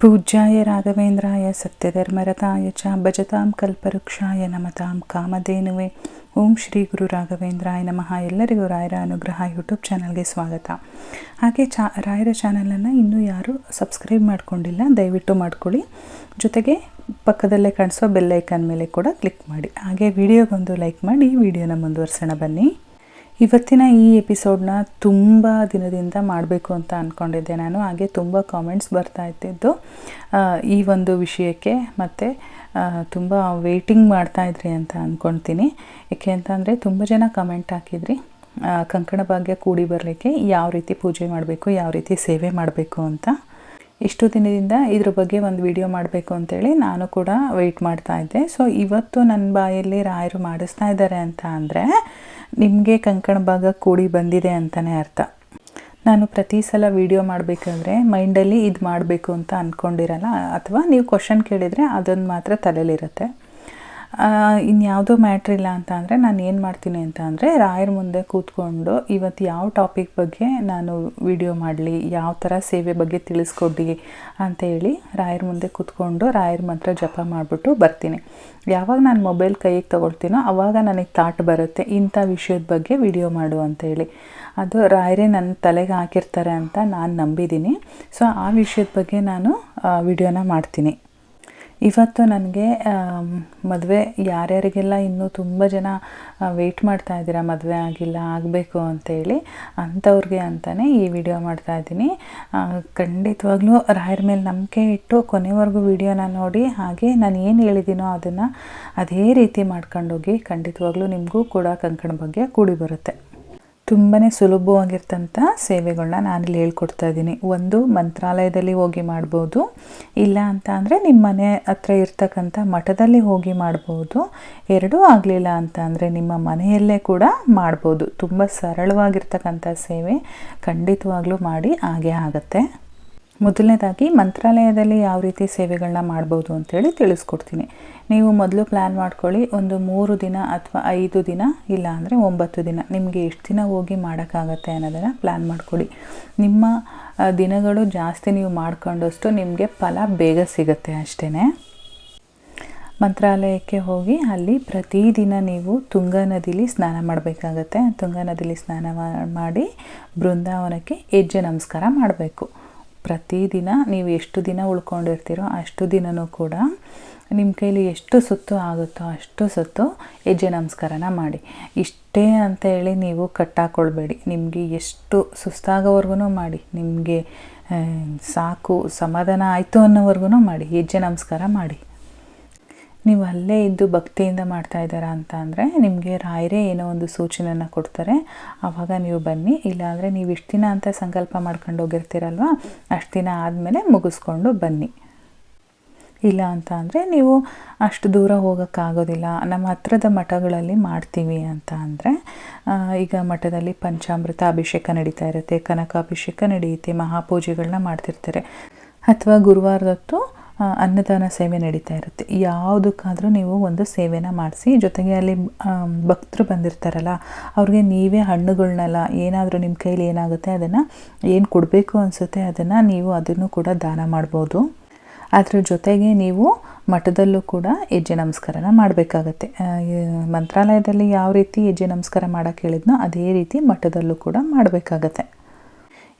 पूज्याय राघवेन्द्राय सत्यधर्मरताय च भजतां कल्पवृक्षाय नमतां ಕಾಮಧೇನುವೆ ಓಂ ಶ್ರೀ ಗುರು ರಾಘವೇಂದ್ರಾಯ ನಮಃ. ಎಲ್ಲರಿಗೂ ರಾಯರ ಅನುಗ್ರಹ ಯೂಟ್ಯೂಬ್ ಚಾನಲ್ಗೆ ಸ್ವಾಗತ. ಹಾಗೆ ರಾಯರ ಚಾನಲನ್ನು ಇನ್ನೂ ಯಾರು ಸಬ್ಸ್ಕ್ರೈಬ್ ಮಾಡ್ಕೊಂಡಿಲ್ಲ, ದಯವಿಟ್ಟು ಮಾಡ್ಕೊಳ್ಳಿ. ಜೊತೆಗೆ ಪಕ್ಕದಲ್ಲೇ ಕಾಣಿಸೋ ಬೆಲ್ ಐಕಾನ್ ಮೇಲೆ ಕೂಡ ಕ್ಲಿಕ್ ಮಾಡಿ. ಹಾಗೆ ವಿಡಿಯೋಗೊಂದು ಲೈಕ್ ಮಾಡಿ ವಿಡಿಯೋನ ಮುಂದುವರ್ಸೋಣ ಬನ್ನಿ. ಇವತ್ತಿನ ಈ ಎಪಿಸೋಡ್ನ ತುಂಬ ದಿನದಿಂದ ಮಾಡಬೇಕು ಅಂತ ಅಂದ್ಕೊಂಡಿದ್ದೆ ನಾನು. ಹಾಗೆ ತುಂಬ ಕಾಮೆಂಟ್ಸ್ ಬರ್ತಾ ಇದ್ದಿದ್ದು ಈ ಒಂದು ವಿಷಯಕ್ಕೆ, ಮತ್ತು ತುಂಬ ವೆಯ್ಟಿಂಗ್ ಮಾಡ್ತಾಯಿದ್ರಿ ಅಂತ ಅಂದ್ಕೊಳ್ತೀನಿ. ಏಕೆ ಅಂತಂದರೆ ತುಂಬ ಜನ ಕಮೆಂಟ್ ಹಾಕಿದ್ರಿ ಕಂಕಣ ಭಾಗ್ಯ ಕೂಡಿ ಬರಲಿಕ್ಕೆ ಯಾವ ರೀತಿ ಪೂಜೆ ಮಾಡಬೇಕು, ಯಾವ ರೀತಿ ಸೇವೆ ಮಾಡಬೇಕು ಅಂತ. ಇಷ್ಟು ದಿನದಿಂದ ಇದ್ರ ಬಗ್ಗೆ ಒಂದು ವಿಡಿಯೋ ಮಾಡಬೇಕು ಅಂತೇಳಿ ನಾನು ಕೂಡ ವೆಯ್ಟ್ ಮಾಡ್ತಾಯಿದ್ದೆ. ಸೊ ಇವತ್ತು ನನ್ನ ಬಾಯಲ್ಲಿ ರಾಯರು ಮಾಡಿಸ್ತಾ ಇದ್ದಾರೆ ಅಂತ ಅಂದರೆ ನಿಮಗೆ ಕಂಕಣ ಭಾಗ ಕೂಡಿ ಬಂದಿದೆ ಅಂತಲೇ ಅರ್ಥ. ನಾನು ಪ್ರತಿ ಸಲ ವಿಡಿಯೋ ಮಾಡಬೇಕಾದ್ರೆ ಮೈಂಡಲ್ಲಿ ಇದು ಮಾಡಬೇಕು ಅಂತ ಅಂದ್ಕೊಂಡಿರಲ್ಲ, ಅಥವಾ ನೀವು ಕ್ವಶನ್ ಕೇಳಿದರೆ ಅದೊಂದು ಮಾತ್ರ ತಲೆಯಲ್ಲಿರುತ್ತೆ. ಇನ್ಯಾವುದೋ ಮ್ಯಾಟ್ರ್ ಇಲ್ಲ ಅಂತ ಅಂದರೆ ನಾನು ಏನು ಮಾಡ್ತೀನಿ ಅಂತ ಅಂದರೆ ರಾಯರ ಮುಂದೆ ಕೂತ್ಕೊಂಡು ಇವತ್ತು ಯಾವ ಟಾಪಿಕ್ ಬಗ್ಗೆ ನಾನು ವಿಡಿಯೋ ಮಾಡಲಿ, ಯಾವ ಥರ ಸೇವೆ ಬಗ್ಗೆ ತಿಳಿಸ್ಕೊಡಿ ಅಂತೇಳಿ ರಾಯರ ಮುಂದೆ ಕೂತ್ಕೊಂಡು ರಾಯರ ಮಂತ್ರ ಜಪ ಮಾಡಿಬಿಟ್ಟು ಬರ್ತೀನಿ. ಯಾವಾಗ ನಾನು ಮೊಬೈಲ್ ಕೈಗೆ ತೊಗೊಳ್ತೀನೋ ಆವಾಗ ನನಗೆ ಥಾಟ್ ಬರುತ್ತೆ ಇಂಥ ವಿಷಯದ ಬಗ್ಗೆ ವಿಡಿಯೋ ಮಾಡು ಅಂತೇಳಿ. ಅದು ರಾಯರೇ ನನ್ನ ತಲೆಗೆ ಹಾಕಿರ್ತಾರೆ ಅಂತ ನಾನು ನಂಬಿದ್ದೀನಿ. ಸೊ ಆ ವಿಷಯದ ಬಗ್ಗೆ ನಾನು ವಿಡಿಯೋನ ಮಾಡ್ತೀನಿ. ಇವತ್ತು ನನಗೆ ಮದುವೆ ಯಾರ್ಯಾರಿಗೆಲ್ಲ ಇನ್ನೂ ತುಂಬ ಜನ ವೆಯ್ಟ್ ಮಾಡ್ತಾ ಇದ್ದೀರಾ, ಮದುವೆ ಆಗಿಲ್ಲ ಆಗಬೇಕು ಅಂತೇಳಿ, ಅಂಥವ್ರಿಗೆ ಅಂತಲೇ ಈ ವಿಡಿಯೋ ಮಾಡ್ತಾಯಿದ್ದೀನಿ. ಖಂಡಿತವಾಗ್ಲೂ ರಾಯರ ಮೇಲೆ ನಂಬಿಕೆ ಇಟ್ಟು ಕೊನೆವರೆಗೂ ವಿಡಿಯೋನ ನೋಡಿ, ಹಾಗೆ ನಾನು ಏನು ಹೇಳಿದ್ದೀನೋ ಅದನ್ನು ಅದೇ ರೀತಿ ಮಾಡ್ಕೊಂಡೋಗಿ. ಖಂಡಿತವಾಗ್ಲೂ ನಿಮಗೂ ಕೂಡ ಕಂಕಣ ಬಗ್ಗೆ ಕೂಡಿ ಬರುತ್ತೆ. ತುಂಬಾ ಸುಲಭವಾಗಿರ್ತಂಥ ಸೇವೆಗಳನ್ನ ನಾನಿಲ್ಲಿ ಹೇಳ್ಕೊಡ್ತಾ ಇದ್ದೀನಿ. ಒಂದು ಮಂತ್ರಾಲಯದಲ್ಲಿ ಹೋಗಿ ಮಾಡ್ಬೋದು, ಇಲ್ಲ ಅಂತ ಅಂದರೆ ನಿಮ್ಮ ಮನೆ ಹತ್ರ ಇರ್ತಕ್ಕಂಥ ಮಠದಲ್ಲಿ ಹೋಗಿ ಮಾಡ್ಬೋದು. ಎರಡೂ ಆಗಲಿಲ್ಲ ಅಂತ ಅಂದರೆ ನಿಮ್ಮ ಮನೆಯಲ್ಲೇ ಕೂಡ ಮಾಡ್ಬೋದು. ತುಂಬ ಸರಳವಾಗಿರ್ತಕ್ಕಂಥ ಸೇವೆ, ಖಂಡಿತವಾಗ್ಲೂ ಮಾಡಿ ಹಾಗೇ ಆಗುತ್ತೆ. ಮೊದಲನೇದಾಗಿ ಮಂತ್ರಾಲಯದಲ್ಲಿ ಯಾವ ರೀತಿ ಸೇವೆಗಳನ್ನ ಮಾಡ್ಬೋದು ಅಂತೇಳಿ ತಿಳಿಸ್ಕೊಡ್ತೀನಿ. ನೀವು ಮೊದಲು ಪ್ಲ್ಯಾನ್ ಮಾಡ್ಕೊಳ್ಳಿ. ಒಂದು 3 ದಿನ ಅಥವಾ 5 ದಿನ, ಇಲ್ಲ ಅಂದರೆ 9 ದಿನ, ನಿಮಗೆ ಎಷ್ಟು ದಿನ ಹೋಗಿ ಮಾಡೋಕ್ಕಾಗತ್ತೆ ಅನ್ನೋದನ್ನು ಪ್ಲ್ಯಾನ್ ಮಾಡ್ಕೊಳ್ಳಿ. ನಿಮ್ಮ ದಿನಗಳು ಜಾಸ್ತಿ ನೀವು ಮಾಡ್ಕೊಂಡಷ್ಟು ನಿಮಗೆ ಫಲ ಬೇಗ ಸಿಗುತ್ತೆ ಅಷ್ಟೇ. ಮಂತ್ರಾಲಯಕ್ಕೆ ಹೋಗಿ ಅಲ್ಲಿ ಪ್ರತಿದಿನ ನೀವು ತುಂಗಾ ನದಿಲಿ ಸ್ನಾನ ಮಾಡಬೇಕಾಗತ್ತೆ. ತುಂಗಾ ನದಿಲಿ ಸ್ನಾನ ಮಾಡಿ ಬೃಂದಾವನಕ್ಕೆ ಹೆಜ್ಜೆ ನಮಸ್ಕಾರ ಮಾಡಬೇಕು. ಪ್ರತಿದಿನ ನೀವು ಎಷ್ಟು ದಿನ ಉಳ್ಕೊಂಡಿರ್ತೀರೋ ಅಷ್ಟು ದಿನವೂ ಕೂಡ ನಿಮ್ಮ ಕೈಲಿ ಎಷ್ಟು ಸುತ್ತು ಆಗುತ್ತೋ ಅಷ್ಟು ಸುತ್ತು ಹೆಜ್ಜೆ ನಮಸ್ಕಾರನ ಮಾಡಿ. ಇಷ್ಟೇ ಅಂತ ಹೇಳಿ ನೀವು ಕಟ್ಟಾಕೊಳ್ಬೇಡಿ. ನಿಮಗೆ ಎಷ್ಟು ಸುಸ್ತಾಗೋವರೆಗೂ ಮಾಡಿ, ನಿಮಗೆ ಸಾಕು ಸಮಾಧಾನ ಆಯಿತು ಅನ್ನೋವರೆಗೂ ಮಾಡಿ, ಹೆಜ್ಜೆ ನಮಸ್ಕಾರ ಮಾಡಿ. ನೀವು ಅಲ್ಲೇ ಇದ್ದು ಭಕ್ತಿಯಿಂದ ಮಾಡ್ತಾ ಇದ್ದೀರಾ ಅಂತ ಅಂದರೆ ನಿಮಗೆ ರಾಯರೇ ಏನೋ ಒಂದು ಸೂಚನೆಯನ್ನು ಕೊಡ್ತಾರೆ, ಆವಾಗ ನೀವು ಬನ್ನಿ. ಇಲ್ಲಾಂದರೆ ನೀವು ಇಷ್ಟು ದಿನ ಅಂತ ಸಂಕಲ್ಪ ಮಾಡ್ಕೊಂಡು ಹೋಗಿರ್ತೀರಲ್ವ, ಅಷ್ಟು ದಿನ ಆದಮೇಲೆ ಮುಗಿಸ್ಕೊಂಡು ಬನ್ನಿ. ಇಲ್ಲ ಅಂತ ಅಂದರೆ ನೀವು ಅಷ್ಟು ದೂರ ಹೋಗೋಕ್ಕಾಗೋದಿಲ್ಲ, ನಮ್ಮ ಹತ್ರದ ಮಠಗಳಲ್ಲಿ ಮಾಡ್ತೀವಿ ಅಂತ ಅಂದರೆ, ಈಗ ಮಠದಲ್ಲಿ ಪಂಚಾಮೃತ ಅಭಿಷೇಕ ನಡೀತಾ ಇರುತ್ತೆ, ಕನಕಾಭಿಷೇಕ ನಡೆಯುತ್ತೆ, ಮಹಾಪೂಜೆಗಳನ್ನ ಮಾಡ್ತಿರ್ತಾರೆ, ಅಥವಾ ಗುರುವಾರದೊತ್ತು ಅನ್ನದಾನ ಸೇವೆ ನಡೀತಾ ಇರುತ್ತೆ. ಯಾವುದಕ್ಕಾದರೂ ನೀವು ಒಂದು ಸೇವೆನ ಮಾಡಿಸಿ. ಜೊತೆಗೆ ಅಲ್ಲಿ ಭಕ್ತರು ಬಂದಿರ್ತಾರಲ್ಲ ಅವ್ರಿಗೆ ನೀವೇ ಹಣ್ಣುಗಳನ್ನೆಲ್ಲ ಏನಾದರೂ ನಿಮ್ಮ ಕೈಲಿ ಏನಾಗುತ್ತೆ ಅದನ್ನು ಏನು ಕೊಡಬೇಕು ಅನಿಸುತ್ತೆ ಅದನ್ನು ಕೂಡ ದಾನ ಮಾಡ್ಬೋದು. ಅದ್ರ ಜೊತೆಗೆ ನೀವು ಮಠದಲ್ಲೂ ಕೂಡ ಹೆಜ್ಜೆ ನಮಸ್ಕಾರನ ಮಾಡಬೇಕಾಗತ್ತೆ. ಮಂತ್ರಾಲಯದಲ್ಲಿ ಯಾವ ರೀತಿ ಹೆಜ್ಜೆ ನಮಸ್ಕಾರ ಮಾಡೋಕ್ಕೆ ಹೇಳಿದ್ನೋ ಅದೇ ರೀತಿ ಮಠದಲ್ಲೂ ಕೂಡ ಮಾಡಬೇಕಾಗತ್ತೆ.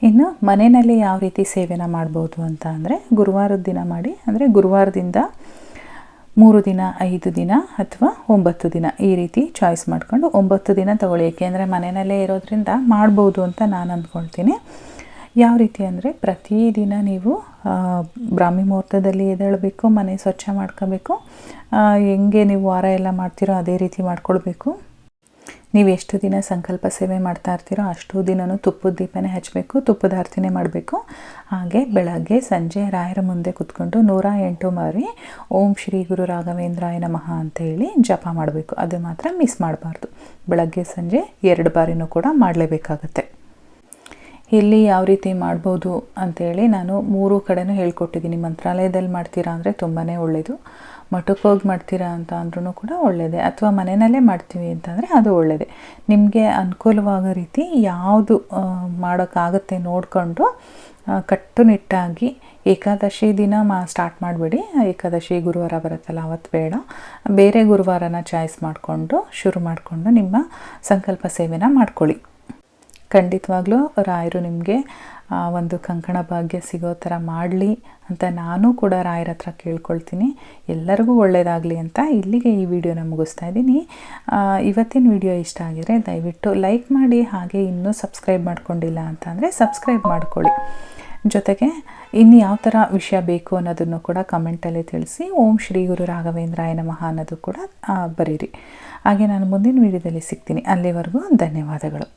ಇನ್ನು ಮನೆಯಲ್ಲಿ ಯಾವ ರೀತಿ ಸೇವೆನ ಮಾಡ್ಬೋದು ಅಂತ ಅಂದರೆ ಗುರುವಾರದ ದಿನ ಮಾಡಿ. ಅಂದರೆ ಗುರುವಾರದಿಂದ 3 ದಿನ, 5 ದಿನ ಅಥವಾ 9 ದಿನ ಈ ರೀತಿ ಚಾಯ್ಸ್ ಮಾಡ್ಕೊಂಡು 9 ದಿನ ತಗೊಳ್ಳಿ. ಏಕೆಂದರೆ ಮನೆಯಲ್ಲೇ ಇರೋದ್ರಿಂದ ಮಾಡ್ಬೋದು ಅಂತ ನಾನು ಅಂದ್ಕೊಳ್ತೀನಿ. ಯಾವ ರೀತಿ ಅಂದರೆ ಪ್ರತಿದಿನ ನೀವು ಬ್ರಾಹ್ಮಿ ಮುಹೂರ್ತದಲ್ಲಿ ಎದ್ದೇಳಬೇಕು, ಮನೆ ಸ್ವಚ್ಛ ಮಾಡ್ಕೋಬೇಕು. ಹೆಂಗೆ ನೀವು ವಾರ ಎಲ್ಲ ಮಾಡ್ತೀರೋ ಅದೇ ರೀತಿ ಮಾಡ್ಕೊಳ್ಬೇಕು. ನೀವು ಎಷ್ಟು ದಿನ ಸಂಕಲ್ಪ ಸೇವೆ ಮಾಡ್ತಾ ಇರ್ತೀರೋ ಅಷ್ಟು ದಿನವೂ ತುಪ್ಪದ ದೀಪನೇ ಹಚ್ಚಬೇಕು, ತುಪ್ಪದ ಆರತಿನೇ ಮಾಡಬೇಕು. ಹಾಗೆ ಬೆಳಗ್ಗೆ ಸಂಜೆ ರಾಯರ ಮುಂದೆ ಕೂತ್ಕೊಂಡು 108 ಬಾರಿ ಓಂ ಶ್ರೀ ಗುರು ರಾಘವೇಂದ್ರಾಯ ನಮಃ ಅಂತೇಳಿ ಜಪ ಮಾಡಬೇಕು. ಅದು ಮಾತ್ರ ಮಿಸ್ ಮಾಡಬಾರ್ದು. ಬೆಳಗ್ಗೆ ಸಂಜೆ 2 ಬಾರಿನೂ ಕೂಡ ಮಾಡಲೇಬೇಕಾಗತ್ತೆ. ಇಲ್ಲಿ ಯಾವ ರೀತಿ ಮಾಡ್ಬೋದು ಅಂಥೇಳಿ ನಾನು 3 ಕಡೆನೂ ಹೇಳ್ಕೊಟ್ಟಿದ್ದೀನಿ. ಮಂತ್ರಾಲಯದಲ್ಲಿ ಮಾಡ್ತೀರಾ ಅಂದರೆ ತುಂಬಾ ಒಳ್ಳೆಯದು, ಮಠಕ್ಕೆ ಹೋಗಿ ಮಾಡ್ತೀರಾ ಅಂತ ಅಂದ್ರೂ ಕೂಡ ಒಳ್ಳೆಯದೇ, ಅಥವಾ ಮನೆಯಲ್ಲೇ ಮಾಡ್ತೀವಿ ಅಂತಂದರೆ ಅದು ಒಳ್ಳೆಯದೇ. ನಿಮಗೆ ಅನುಕೂಲವಾಗೋ ರೀತಿ ಯಾವುದು ಮಾಡೋಕ್ಕಾಗತ್ತೆ ನೋಡಿಕೊಂಡು ಕಟ್ಟುನಿಟ್ಟಾಗಿ ಏಕಾದಶಿ ದಿನ ಸ್ಟಾರ್ಟ್ ಮಾಡಿಬಿಡಿ. ಏಕಾದಶಿ ಗುರುವಾರ ಬರುತ್ತಲ್ಲ ಅವತ್ತು ಬೇಡ, ಬೇರೆ ಗುರುವಾರನ ಚಾಯ್ಸ್ ಮಾಡಿಕೊಂಡು ಶುರು ಮಾಡಿಕೊಂಡು ನಿಮ್ಮ ಸಂಕಲ್ಪ ಸೇವೆನ ಮಾಡ್ಕೊಳ್ಳಿ. ಖಂಡಿತವಾಗ್ಲೂ ರಾಯರು ನಿಮಗೆ ಒಂದು ಕಂಕಣ ಭಾಗ್ಯ ಸಿಗೋ ಥರ ಮಾಡಲಿ ಅಂತ ನಾನು ಕೂಡ ರಾಯರ ಹತ್ರ ಕೇಳ್ಕೊಳ್ತೀನಿ. ಎಲ್ಲರಿಗೂ ಒಳ್ಳೆಯದಾಗಲಿ ಅಂತ ಇಲ್ಲಿಗೆ ಈ ವಿಡಿಯೋನ ಮುಗಿಸ್ತಾ ಇದ್ದೀನಿ. ಇವತ್ತಿನ ವಿಡಿಯೋ ಇಷ್ಟ ಆಗಿದ್ರೆ ದಯವಿಟ್ಟು ಲೈಕ್ ಮಾಡಿ, ಹಾಗೆ ಇನ್ನೂ ಸಬ್ಸ್ಕ್ರೈಬ್ ಮಾಡ್ಕೊಂಡಿಲ್ಲ ಅಂತಂದರೆ ಸಬ್ಸ್ಕ್ರೈಬ್ ಮಾಡ್ಕೊಳ್ಳಿ. ಜೊತೆಗೆ ಇನ್ನು ಯಾವ ಥರ ವಿಷಯ ಬೇಕು ಅನ್ನೋದನ್ನು ಕೂಡ ಕಮೆಂಟಲ್ಲಿ ತಿಳಿಸಿ. ಓಂ ಶ್ರೀ ಗುರು ರಾಘವೇಂದ್ರಾಯ ನಮಃ ಅನ್ನೋದು ಕೂಡ ಬರೀರಿ. ಹಾಗೆ ನಾನು ಮುಂದಿನ ವಿಡಿಯೋದಲ್ಲಿ ಸಿಗ್ತೀನಿ. ಅಲ್ಲಿವರೆಗೂ ಧನ್ಯವಾದಗಳು.